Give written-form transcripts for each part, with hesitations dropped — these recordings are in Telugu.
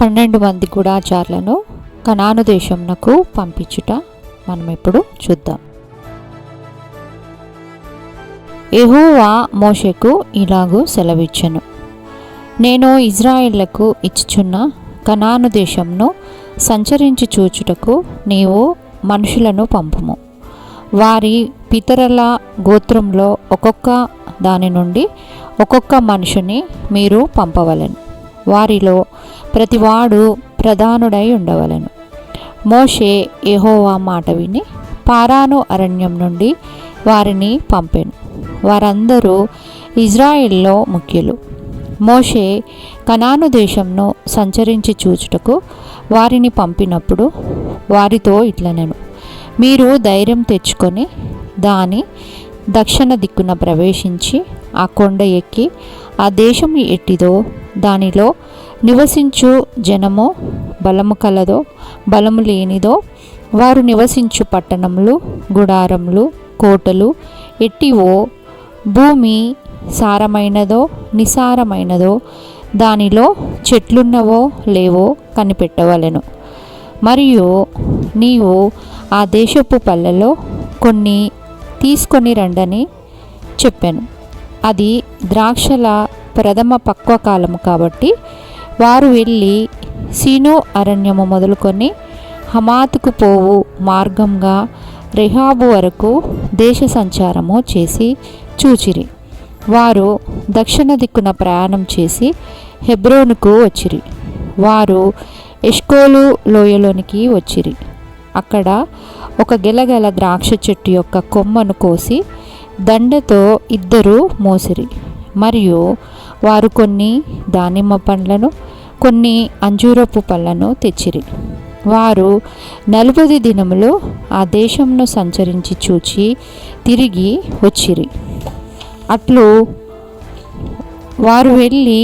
12 మంది గూఢచారులను కనాను దేశమునకు పంపించుట మనం ఇప్పుడు చూద్దాం. యెహోవా మోషేకు ఇలాగూ సెలవిచ్చెను, నేను ఇజ్రాయేళ్లకు ఇచ్చుచున్న కనాను దేశమును సంచరించి చూచుటకు నీవు మనుషులను పంపుము. వారి పితరుల గోత్రంలో ఒక్కొక్క దాని నుండి ఒక్కొక్క మనుషుని మీరు పంపవలెను. వారిలో ప్రతివాడు ప్రధానుడై ఉండవలెను. మోషే యెహోవా మాట విని పారాను అరణ్యం నుండి వారిని పంపెను. వారందరూ ఇజ్రాయిల్లో ముఖ్యులు. మోషే కనాను దేశంను సంచరించి చూచుటకు వారిని పంపినప్పుడు వారితో ఇట్లనెను, మీరు ధైర్యం తెచ్చుకొని దాని దక్షిణ దిక్కున ప్రవేశించి ఆ కొండ ఎక్కి ఆ దేశం ఎట్టిదో దానిలో నివసించు జనము బలము కలదో బలము లేనిదో వారు నివసించు పట్టణములు గుడారములు కోటలు ఎట్టివో భూమి సారమైనదో నిసారమైనదో దానిలో చెట్లున్నవో లేవో కనిపెట్టవలెను. మరియు నీవు ఆ దేశపు పల్లెలో కొన్ని తీసుకొని రండని చెప్పాను. అది ద్రాక్షల ప్రథమ పక్వకాలము కాబట్టి వారు వెళ్ళి సీను అరణ్యము మొదలుకొని హమాతుకు పోవు మార్గంగా రెహాబు వరకు దేశ సంచారము చేసి చూచిరి. వారు దక్షిణ దిక్కున ప్రయాణం చేసి హెబ్రోనుకు వచ్చిరి. వారు ఎష్కోలు లోయలోనికి వచ్చిరి. అక్కడ ఒక గెలగల ద్రాక్ష చెట్టు యొక్క కొమ్మను కోసి దండతో ఇద్దరు మోసిరి. మరియు వారు కొన్ని దానిమ్మ పండ్లను కొన్ని అంజూరపు పళ్ళను తెచ్చిరి. వారు 40 దినములు ఆ దేశంను సంచరించి చూచి తిరిగి వచ్చిరి. అట్లు వారు వెళ్ళి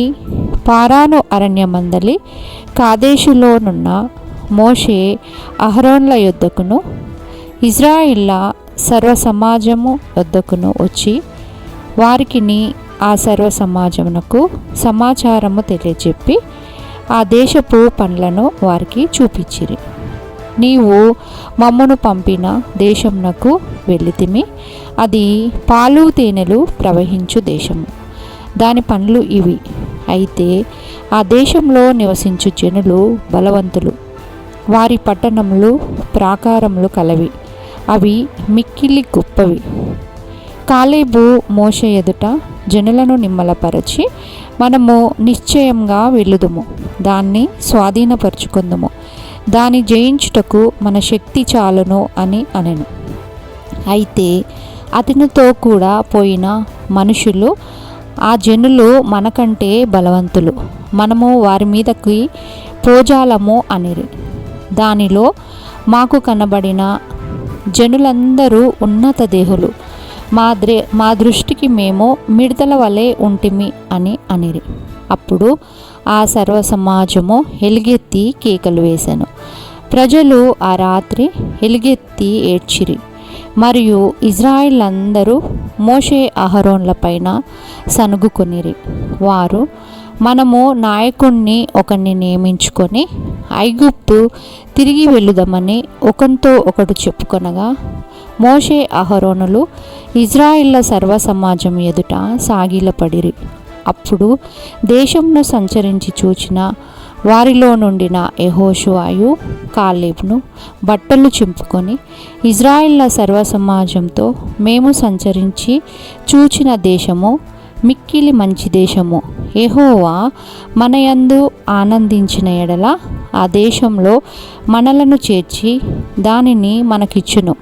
పారాను అరణ్యమందలి కాదేశులోనున్న మోషే అహరోన్ల యొద్దకును ఇజ్రాయిల్ల సర్వ సమాజము యొద్దకును వచ్చి వారికిని ఆ సర్వ సమాజమునకు సమాచారము తెలియజెప్పి ఆ దేశపు పనులను వారికి చూపించిరి. నీవు మమ్మను పంపిన దేశమునకు వెళ్ళితిమి. అది పాలు తేనెలు ప్రవహించు దేశము. దాని పనులు ఇవి. అయితే ఆ దేశంలో నివసించు జనులు బలవంతులు. వారి పట్టణములు ప్రాకారములు కలవి. అవి మిక్కిలి గొప్పవి. కాలేబు మోషే ఎదుట జనులను నిమ్మలపరచి, మనము నిశ్చయంగా వెళ్ళుదుము, దాన్ని స్వాధీనపరుచుకుందుము, దాన్ని జయించుటకు మన శక్తి చాలును అని అనెను. అయితే అతనితో కూడా పోయిన మనుషులు, ఆ జనులు మనకంటే బలవంతులు, మనము వారి మీదకి పోజాలము అనిరి. దానిలో మాకు కనబడిన జనులందరూ ఉన్నత దేహులు, మా దృష్టికి మేము మిడతల వలె ఉంటిమి అని అనిరి. అప్పుడు ఆ సర్వ సమాజము ఎలుగెత్తి కేకలు వేసెను. ప్రజలు ఆ రాత్రి ఎలుగెత్తి ఏడ్చిరి. మరియు ఇజ్రాయిల్ అందరూ మోషే అహరోన్ల పైన సనుగుకొనిరి. వారు, మనము నాయకుణ్ణి ఒకరిని నియమించుకొని ఐగుప్తు తిరిగి వెళ్ళుదామని ఒకరితో ఒకడు చెప్పుకొనగా, మోషే అహరోనులు ఇజ్రాయిల్ల సర్వ సమాజం ఎదుట సాగిలపడిరి. అప్పుడు దేశంను సంచరించి చూచిన వారిలో నుండిన యెహోషువయు కాలేబును బట్టలు చింపుకొని ఇజ్రాయిల్ల సర్వ సమాజంతో, మేము సంచరించి చూచిన దేశము మిక్కిలి మంచి దేశము. యెహోవా మనయందు ఆనందించిన ఎడల ఆ దేశంలో మనలను చేర్చి దానిని మనకిచ్చును.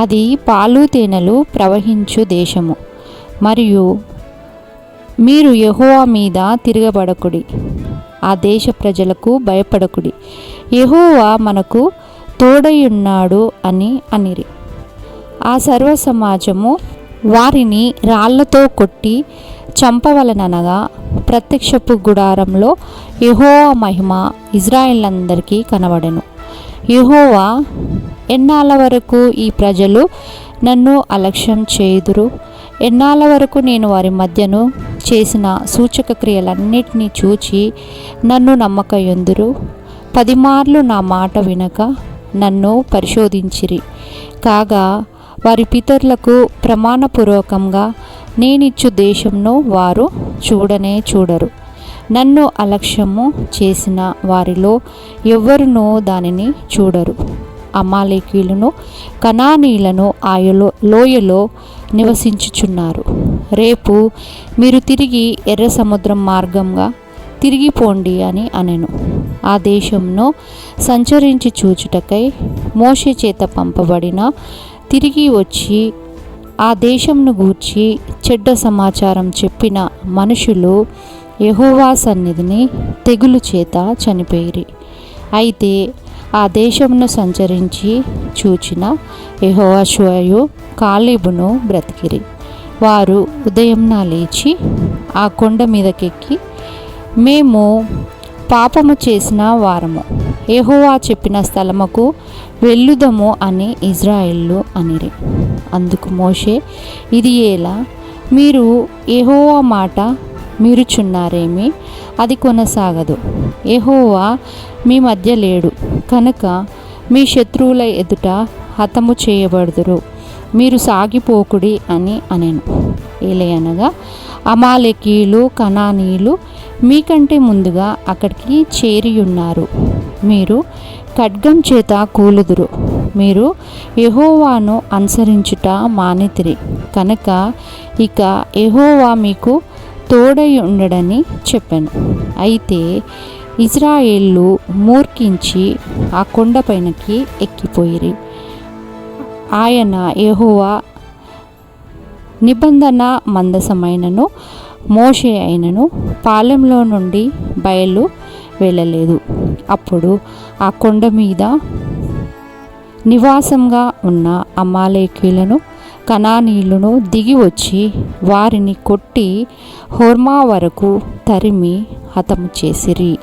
అది పాలు తేనెలు ప్రవహించు దేశము. మరియు మీరు యెహోవా మీద తిరగబడకుడి, ఆ దేశ ప్రజలకు భయపడకుడి, యెహోవా మనకు తోడయున్నాడు అని అనిరి. ఆ సర్వ సమాజము వారిని రాళ్లతో కొట్టి చంపవలననగా ప్రత్యక్షపు గుడారంలో యెహోవా మహిమ ఇజ్రాయేలందరికీ కనబడెను. యెహోవా, ఎన్నాళ్ళ వరకు ఈ ప్రజలు నన్ను అలక్ష్యం చేయుదురు? ఎన్నాళ్ళ వరకు నేను వారి మధ్యను చేసిన సూచక క్రియలన్నిటినీ చూచి నన్ను నమ్మకయందురు? 10 మార్లు నా మాట వినక నన్ను పరిశోధించిరి. కాగా వారి పితరులకు ప్రమాణపూర్వకంగా నేనిచ్చు దేశంను వారు చూడనే చూడరు. నన్ను అలక్ష్యము చేసిన వారిలో ఎవ్వరునూ దానిని చూడరు. అమాలేకీయులను కనానీయులను లోయలో నివసించుచున్నారు. రేపు మీరు తిరిగి ఎర్ర సముద్రం మార్గంగా తిరిగిపోండి అని అనెను. ఆ దేశంను సంచరించి చూచుటకై మోషే చేత పంపబడిన తిరిగి వచ్చి ఆ దేశంను గూర్చి చెడ్డ సమాచారం చెప్పిన మనుషులు యెహోవా సన్నిధిని తెగులు చేత చనిపోయిరి. అయితే ఆ దేశమును సంచరించి చూచిన యెహోషువయు కాలేబును బ్రతికిరి. వారు ఉదయంన లేచి ఆ కొండ మీదకెక్కి, మేము పాపము చేసిన వారము, యెహోవా చెప్పిన స్థలముకు వెళ్ళుదము అని ఇజ్రాయేలు అనిరి. అందుకు మోషే, ఇది ఎలా? మీరు యెహోవా మాట మీరుచున్నారేమి? అది కొనసాగదు. యెహోవా మీ మధ్య లేడు కనుక మీ శత్రువుల ఎదుట హతము చేయబడుదురు. మీరు సాగిపోకుడి అని అనెను. ఏలయనగా అమాలేకీయులు కనానీయులు మీకంటే ముందుగా అక్కడికి చేరియున్నారు. మీరు ఖడ్గం చేత కూలుదురు. మీరు యెహోవాను అనుసరించుట మానితిరి కనుక ఇక యెహోవా మీకు తోడై ఉండడని చెప్పాను. అయితే ఇజ్రాయేలు మూర్ఖించి ఆ కొండపైనకి ఎక్కిపోయిరి. ఆయన యెహోవా నిబంధన మందసమైనను మోషే అయినను పాలెంలో నుండి బయలు వెళ్ళలేదు. అప్పుడు ఆ కొండ మీద నివాసంగా ఉన్న అమాలేకీయులను కనానీయులను దిగి వచ్చి వారిని కొట్టి హోర్మా వరకు తరిమి హతము చేసిరి.